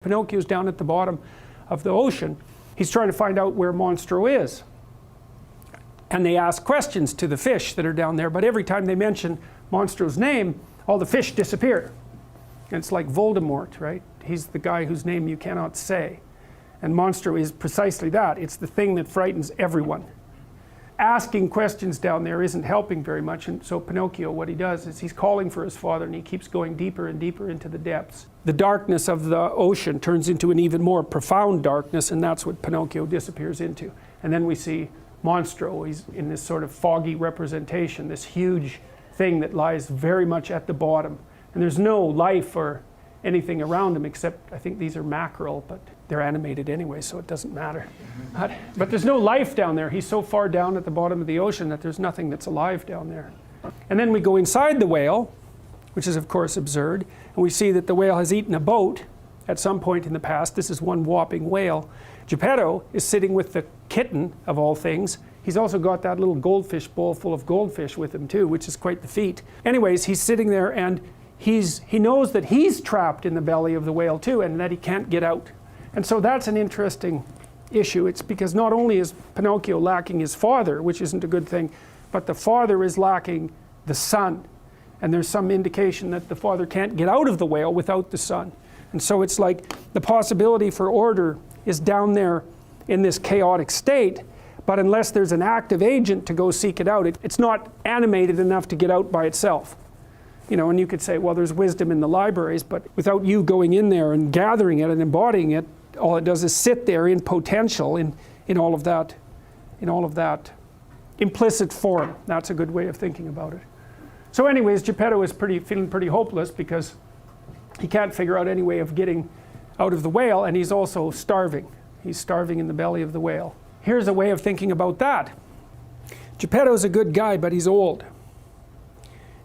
Pinocchio's down at the bottom of the ocean. He's trying to find out where Monstro is. And they ask questions to the fish that are down there, but every time they mention Monstro's name, all the fish disappear. And it's like Voldemort, right? He's the guy whose name you cannot say. And Monstro is precisely that. It's the thing that frightens everyone. Asking questions down there isn't helping very much, and so Pinocchio, what he does is he's calling for his father, and he keeps going deeper and deeper into the depths. The darkness of the ocean turns into an even more profound darkness, and that's what Pinocchio disappears into. And then we see Monstro. He's in this sort of foggy representation, this huge thing that lies very much at the bottom. And there's no life or anything around him except, I think these are mackerel, but they're animated anyway, so it doesn't matter. But there's no life down there. He's so far down at the bottom of the ocean that there's nothing that's alive down there. And then we go inside the whale, which is of course absurd, and we see that the whale has eaten a boat at some point in the past. This is one whopping whale. Geppetto is sitting with the kitten, of all things. He's also got that little goldfish bowl full of goldfish with him too, which is quite the feat. Anyways, he's sitting there, and he knows that he's trapped in the belly of the whale too, and that he can't get out. And so that's an interesting issue. It's because not only is Pinocchio lacking his father, which isn't a good thing, but the father is lacking the son. And there's some indication that the father can't get out of the whale without the son. And so it's like the possibility for order is down there in this chaotic state, but unless there's an active agent to go seek it out, it's not animated enough to get out by itself. You know, and you could say, well, there's wisdom in the libraries, but without you going in there and gathering it and embodying it, all it does is sit there in potential, in all of that implicit form. That's a good way of thinking about it. So anyways, Geppetto is feeling pretty hopeless because he can't figure out any way of getting out of the whale, and he's also starving. He's starving in the belly of the whale. Here's a way of thinking about that. Geppetto's a good guy, but he's old.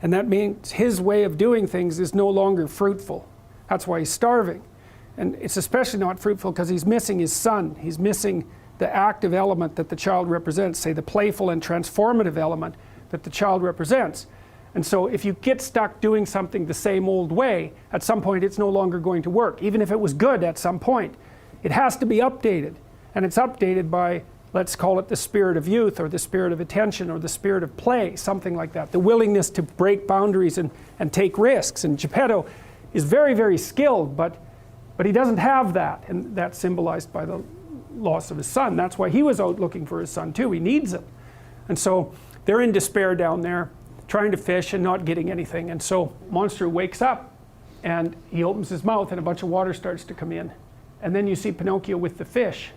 And that means his way of doing things is no longer fruitful. That's why he's starving. And it's especially not fruitful because he's missing his son. He's missing the active element that the child represents, say the playful and transformative element that the child represents. And so if you get stuck doing something the same old way, at some point it's no longer going to work. Even if it was good at some point, it has to be updated. And it's updated by, let's call it the spirit of youth, or the spirit of attention, or the spirit of play, something like that. The willingness to break boundaries and take risks. And Geppetto is very, very skilled, but he doesn't have that. And that's symbolized by the loss of his son. That's why he was out looking for his son too. He needs him. And so they're in despair down there, trying to fish and not getting anything. And so Monstro wakes up, and he opens his mouth, and a bunch of water starts to come in. And then you see Pinocchio with the fish.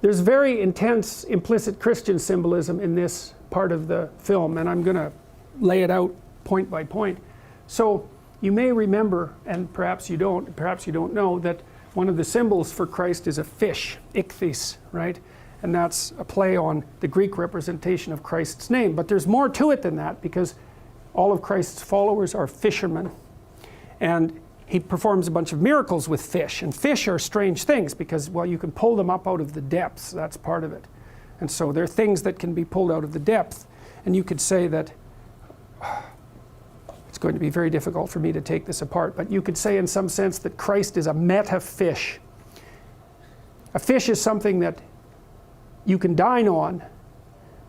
There's very intense implicit Christian symbolism in this part of the film, and I'm going to lay it out point by point. So you may remember, and perhaps you don't know, that one of the symbols for Christ is a fish, ichthys, right? And that's a play on the Greek representation of Christ's name. But there's more to it than that, because all of Christ's followers are fishermen. And he performs a bunch of miracles with fish. And fish are strange things because, well, you can pull them up out of the depths. That's part of it. And so they're things that can be pulled out of the depth. And you could say that, it's going to be very difficult for me to take this apart, but you could say in some sense that Christ is a meta-fish. A fish is something that you can dine on,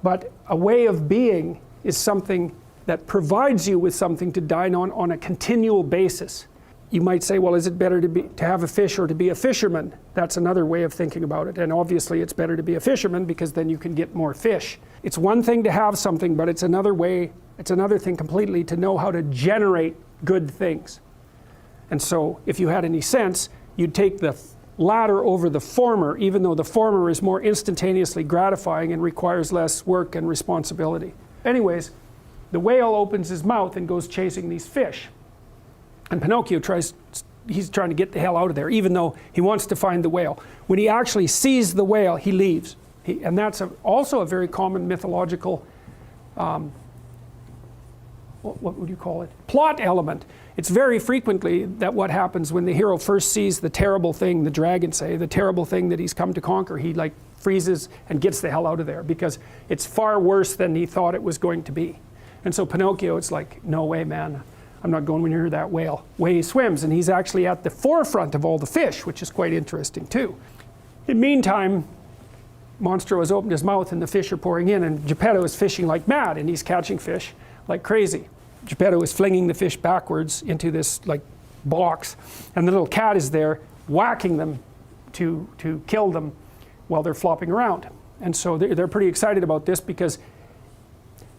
but a way of being is something that provides you with something to dine on a continual basis. You might say, well, is it better to have a fish or to be a fisherman? That's another way of thinking about it. And obviously it's better to be a fisherman because then you can get more fish. It's one thing to have something, but it's another thing completely to know how to generate good things. And so if you had any sense, you'd take the latter over the former, even though the former is more instantaneously gratifying and requires less work and responsibility. Anyways, the whale opens his mouth and goes chasing these fish. And Pinocchio he's trying to get the hell out of there, even though he wants to find the whale. When he actually sees the whale, he leaves. And that's also a very common mythological, what would you call it? Plot element. It's very frequently that what happens when the hero first sees the terrible thing, the dragon say, the terrible thing that he's come to conquer, he like freezes and gets the hell out of there because it's far worse than he thought it was going to be. And so Pinocchio, it's like, no way, man. I'm not going near that whale. Way he swims, and he's actually at the forefront of all the fish, which is quite interesting too. In the meantime, Monstro has opened his mouth and the fish are pouring in, and Geppetto is fishing like mad, and he's catching fish like crazy. Geppetto is flinging the fish backwards into this like box, and the little cat is there whacking them to kill them while they're flopping around. And so they're pretty excited about this because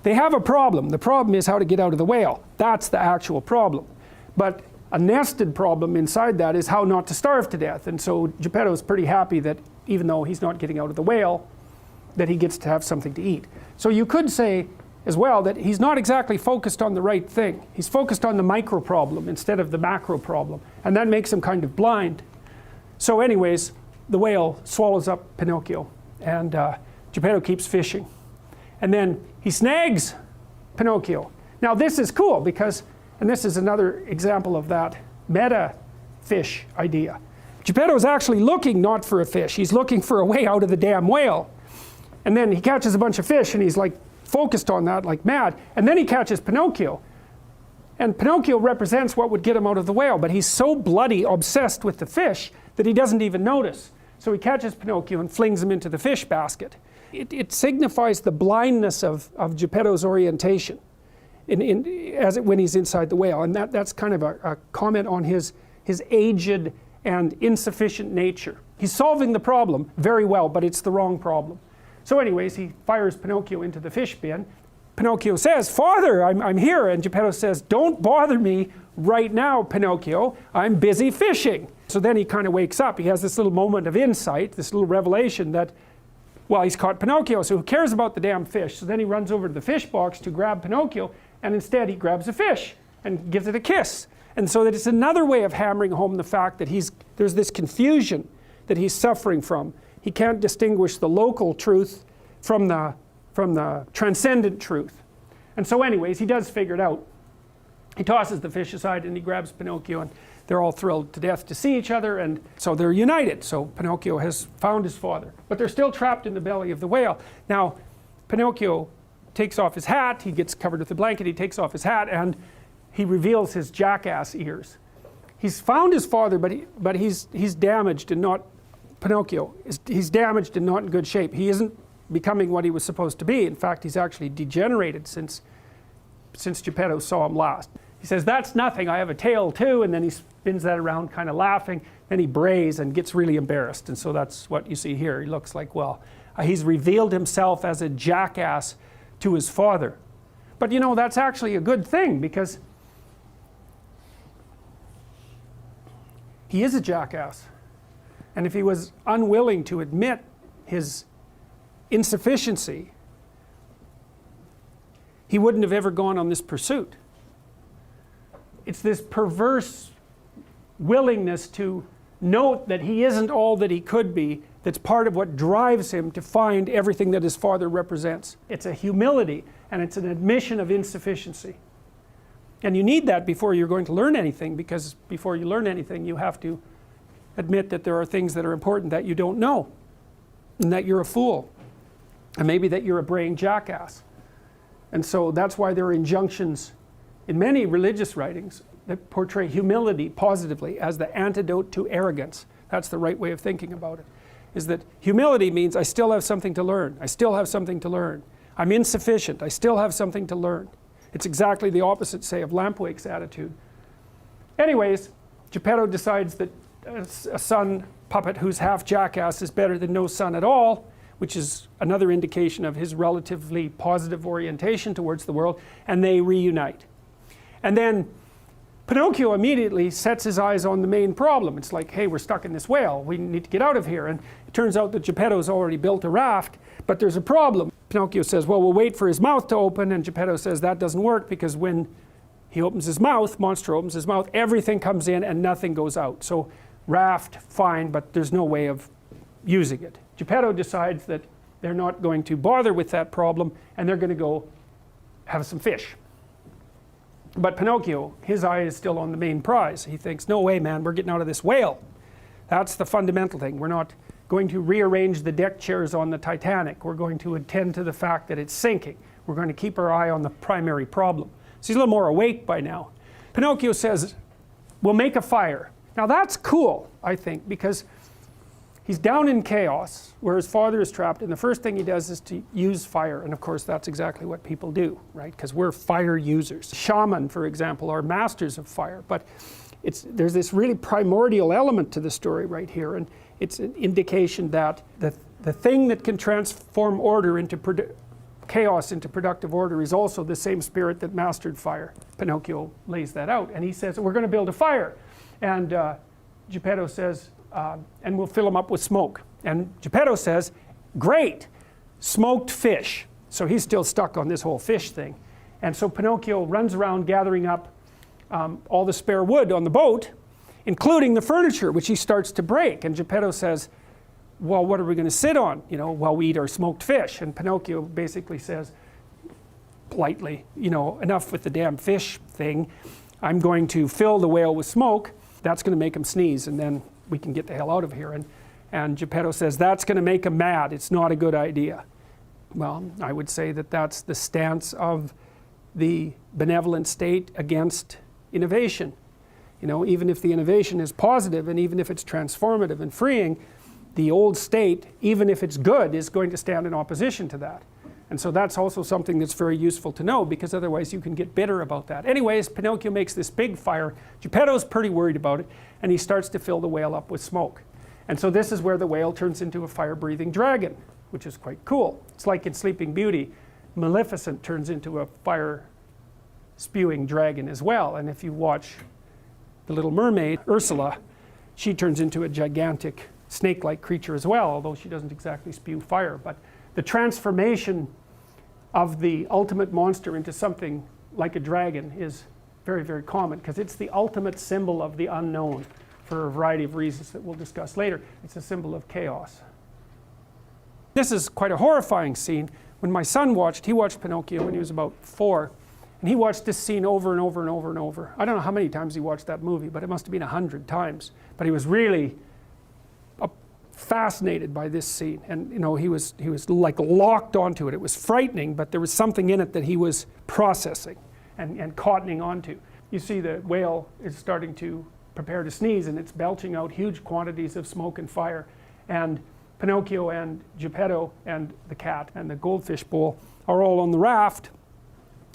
they have a problem. The problem is how to get out of the whale. That's the actual problem. But a nested problem inside that is how not to starve to death. And so Geppetto is pretty happy that even though he's not getting out of the whale, that he gets to have something to eat. So you could say as well that he's not exactly focused on the right thing. He's focused on the micro problem instead of the macro problem, and that makes him kind of blind. So anyways, the whale swallows up Pinocchio, and Geppetto keeps fishing. And then he snags Pinocchio. Now this is cool because, and this is another example of that meta fish idea. Geppetto is actually looking not for a fish, he's looking for a way out of the damn whale. And then he catches a bunch of fish and he's like focused on that like mad. And then he catches Pinocchio. And Pinocchio represents what would get him out of the whale, but he's so bloody obsessed with the fish that he doesn't even notice. So he catches Pinocchio and flings him into the fish basket. It signifies the blindness of Geppetto's orientation when he's inside the whale. And that's kind of a comment on his aged and insufficient nature. He's solving the problem very well, but it's the wrong problem. So anyways, he fires Pinocchio into the fish bin. Pinocchio says, "Father, I'm here." And Geppetto says, "Don't bother me right now, Pinocchio. I'm busy fishing." So then he kind of wakes up. He has this little moment of insight, this little revelation that, well, he's caught Pinocchio, so who cares about the damn fish? So then he runs over to the fish box to grab Pinocchio, and instead he grabs a fish and gives it a kiss. And so that it's another way of hammering home the fact that there's this confusion that he's suffering from. He can't distinguish the local truth from the transcendent truth. And so anyways, he does figure it out. He tosses the fish aside and he grabs Pinocchio, and they're all thrilled to death to see each other, and so they're united. So Pinocchio has found his father. But they're still trapped in the belly of the whale. Now, Pinocchio takes off his hat, he gets covered with a blanket, he takes off his hat, and he reveals his jackass ears. He's found his father, but he's damaged and not, Pinocchio, he's damaged and not in good shape. He isn't becoming what he was supposed to be. In fact, he's actually degenerated since Geppetto saw him last. He says, "That's nothing, I have a tail too," and then he spins that around kind of laughing. Then he brays and gets really embarrassed, and so that's what you see here. He looks like, well, he's revealed himself as a jackass to his father. But you know, that's actually a good thing, because he is a jackass. And if he was unwilling to admit his insufficiency, he wouldn't have ever gone on this pursuit. It's this perverse willingness to note that he isn't all that he could be that's part of what drives him to find everything that his father represents. It's a humility, and it's an admission of insufficiency. And you need that before you're going to learn anything, because before you learn anything you have to admit that there are things that are important that you don't know, and that you're a fool, and maybe that you're a braying jackass. And so that's why there are injunctions in many religious writings that portray humility positively as the antidote to arrogance. That's the right way of thinking about it, is that humility means I still have something to learn. I still have something to learn. I'm insufficient. I still have something to learn. It's exactly the opposite, say, of Lampwake's attitude. Anyways, Geppetto decides that a son puppet who's half jackass is better than no son at all, which is another indication of his relatively positive orientation towards the world, and they reunite. And then Pinocchio immediately sets his eyes on the main problem. It's like, hey, we're stuck in this whale, we need to get out of here. And it turns out that Geppetto's already built a raft, but there's a problem. Pinocchio says, well, we'll wait for his mouth to open, and Geppetto says that doesn't work, because when he opens his mouth, Monstro opens his mouth, everything comes in and nothing goes out. So raft, fine, but there's no way of using it. Geppetto decides that they're not going to bother with that problem, and they're going to go have some fish. But Pinocchio, his eye is still on the main prize. He thinks, no way, man, we're getting out of this whale. That's the fundamental thing. We're not going to rearrange the deck chairs on the Titanic. We're going to attend to the fact that it's sinking. We're going to keep our eye on the primary problem. So he's a little more awake by now. Pinocchio says, we'll make a fire. Now that's cool, I think, because he's down in chaos where his father is trapped, and the first thing he does is to use fire. And of course that's exactly what people do, right? Because we're fire users. Shaman, for example, are masters of fire. But there's this really primordial element to the story right here, and it's an indication that the thing that can transform order into chaos into productive order is also the same spirit that mastered fire. Pinocchio lays that out, and he says, we're going to build a fire. And Geppetto says, and we'll fill them up with smoke. And Geppetto says, great, smoked fish. So he's still stuck on this whole fish thing. And so Pinocchio runs around gathering up all the spare wood on the boat, including the furniture, which he starts to break. And Geppetto says, well, what are we going to sit on, while we eat our smoked fish? And Pinocchio basically says, politely, enough with the damn fish thing. I'm going to fill the whale with smoke. That's going to make him sneeze, and then we can get the hell out of here. And Geppetto says, that's going to make him mad. It's not a good idea. Well, I would say that that's the stance of the benevolent state against innovation. Even if the innovation is positive, and even if it's transformative and freeing, the old state, even if it's good, is going to stand in opposition to that. And so that's also something that's very useful to know, because otherwise you can get bitter about that. Anyways, Pinocchio makes this big fire. Geppetto's pretty worried about it, and he starts to fill the whale up with smoke. And so this is where the whale turns into a fire-breathing dragon, which is quite cool. It's like in Sleeping Beauty, Maleficent turns into a fire-spewing dragon as well. And if you watch The Little Mermaid, Ursula, she turns into a gigantic snake-like creature as well, although she doesn't exactly spew fire. But the transformation of the ultimate monster into something like a dragon is very, very common, because it's the ultimate symbol of the unknown for a variety of reasons that we'll discuss later. It's a symbol of chaos. This is quite a horrifying scene. When my son he watched Pinocchio when he was about 4, and he watched this scene over and over and over and over. I don't know how many times he watched that movie, but it must have been 100 times. But he was really fascinated by this scene, and he was like locked onto it. It was frightening, but there was something in it that he was processing and cottoning onto. You see the whale is starting to prepare to sneeze, and it's belching out huge quantities of smoke and fire, and Pinocchio and Geppetto and the cat and the goldfish bowl are all on the raft,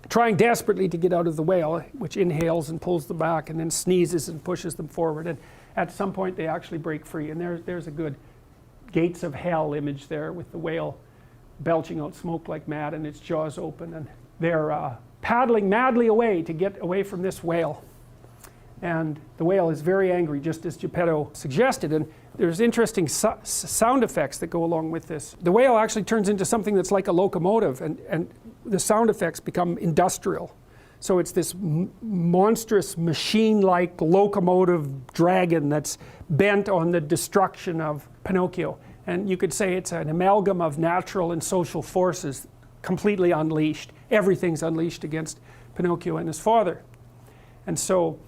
trying desperately to get out of the whale, which inhales and pulls them back and then sneezes and pushes them forward. And at some point they actually break free, and there's a good gates of hell image there with the whale belching out smoke like mad and its jaws open, and they're paddling madly away to get away from this whale. And the whale is very angry, just as Geppetto suggested, and there's interesting sound effects that go along with this. The whale actually turns into something that's like a locomotive, and the sound effects become industrial. So it's this monstrous machine-like locomotive dragon that's bent on the destruction of Pinocchio. And you could say it's an amalgam of natural and social forces completely unleashed. Everything's unleashed against Pinocchio and his father. And so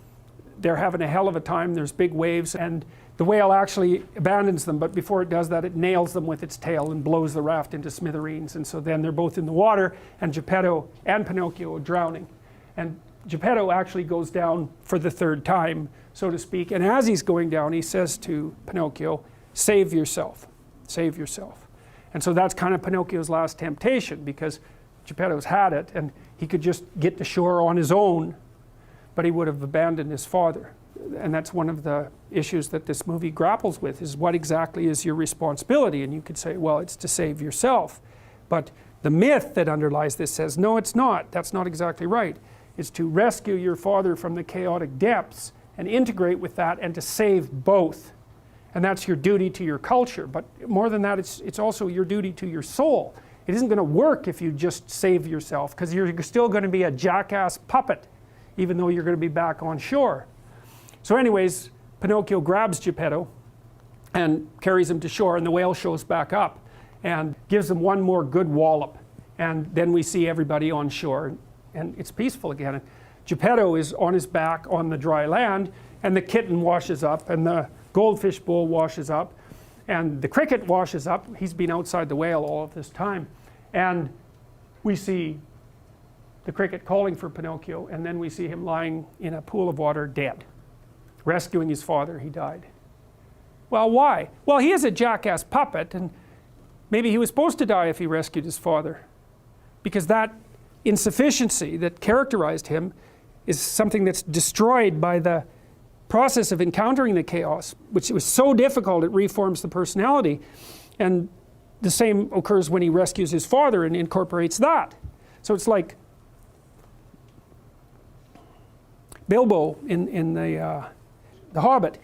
they're having a hell of a time. There's big waves, and the whale actually abandons them, but before it does that, it nails them with its tail and blows the raft into smithereens. And so then they're both in the water, and Geppetto and Pinocchio are drowning. And Geppetto actually goes down for the 3rd time, so to speak. And as he's going down, he says to Pinocchio, save yourself, save yourself. And so that's kind of Pinocchio's last temptation, because Geppetto's had it, and he could just get to shore on his own, but he would have abandoned his father. And that's one of the issues that this movie grapples with, is what exactly is your responsibility? And you could say, well, it's to save yourself. But the myth that underlies this says, no, it's not. That's not exactly right. It's to rescue your father from the chaotic depths and integrate with that, and to save both. And that's your duty to your culture. But more than that, it's also your duty to your soul. It isn't going to work if you just save yourself, because you're still going to be a jackass puppet, even though you're going to be back on shore. So anyways, Pinocchio grabs Geppetto and carries him to shore, and the whale shows back up and gives him one more good wallop. And then we see everybody on shore, and it's peaceful again. And Geppetto is on his back on the dry land, and the kitten washes up, and the goldfish bowl washes up, and the cricket washes up. He's been outside the whale all of this time. And we see the cricket calling for Pinocchio, and then we see him lying in a pool of water dead. Rescuing his father, he died. Well, why? Well, he is a jackass puppet, and maybe he was supposed to die if he rescued his father, because that insufficiency that characterized him is something that's destroyed by the process of encountering the chaos, which was so difficult it reforms the personality. And the same occurs when he rescues his father and incorporates that. So it's like Bilbo in the Hobbit.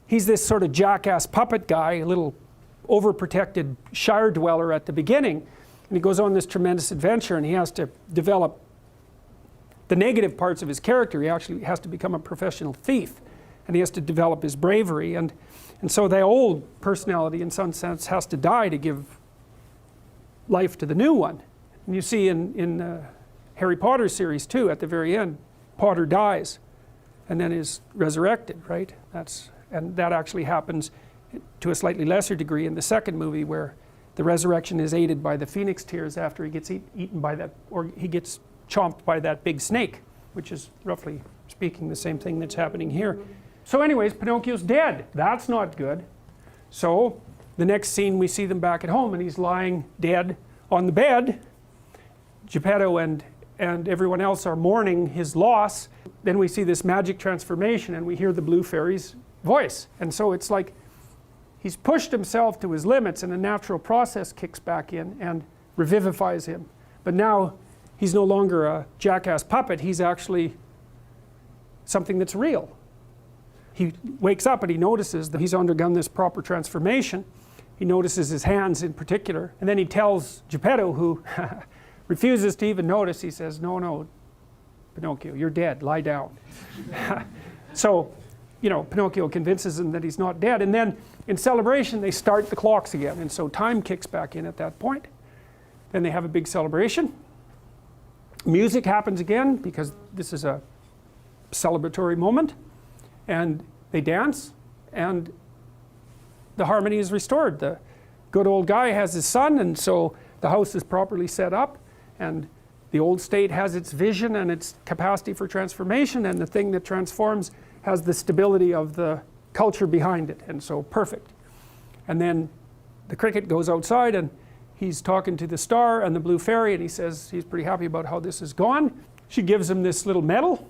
He's this sort of jackass puppet guy, a little overprotected shire dweller at the beginning, and he goes on this tremendous adventure, and he has to develop the negative parts of his character. He actually has to become a professional thief, and he has to develop his bravery, and so the old personality in some sense has to die to give life to the new one. And you see in Harry Potter series too, at the very end, Potter dies and then is resurrected, right? And that actually happens to a slightly lesser degree in the second movie, where the resurrection is aided by the phoenix tears after he gets eaten by that, or he gets chomped by that big snake, which is roughly speaking the same thing that's happening here. So anyways, Pinocchio's dead. That's not good. So the next scene we see them back at home, and he's lying dead on the bed. Geppetto and everyone else are mourning his loss. Then we see this magic transformation, and we hear the blue fairy's voice. And so it's like he's pushed himself to his limits, and a natural process kicks back in and revivifies him. But now he's no longer a jackass puppet. He's actually something that's real. He wakes up and he notices that he's undergone this proper transformation. He notices his hands in particular, and then he tells Geppetto, who refuses to even notice. He says, no, Pinocchio, you're dead, lie down. So, you know, Pinocchio convinces him that he's not dead, and then in celebration they start the clocks again, and so time kicks back in at that point. Then they have a big celebration. Music happens again, because this is a celebratory moment, and they dance, and the harmony is restored. The good old guy has his son, and so the house is properly set up, and the old state has its vision and its capacity for transformation, and the thing that transforms has the stability of the culture behind it, and so perfect. And then the cricket goes outside, and he's talking to the star and the blue fairy, and he says he's pretty happy about how this has gone. She gives him this little medal,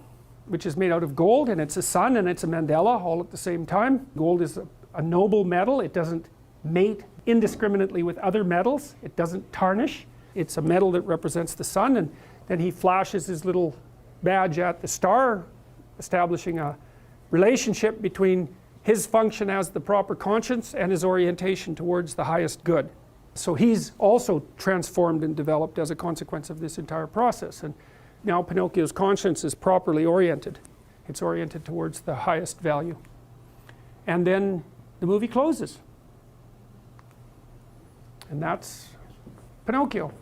which is made out of gold, and it's a sun and it's a mandala all at the same time. Gold is a noble metal. It doesn't mate indiscriminately with other metals. It doesn't tarnish. It's a metal that represents the sun, and then he flashes his little badge at the star, establishing a relationship between his function as the proper conscience and his orientation towards the highest good. So he's also transformed and developed as a consequence of this entire process, and now Pinocchio's conscience is properly oriented. It's oriented towards the highest value. And then the movie closes. And that's Pinocchio.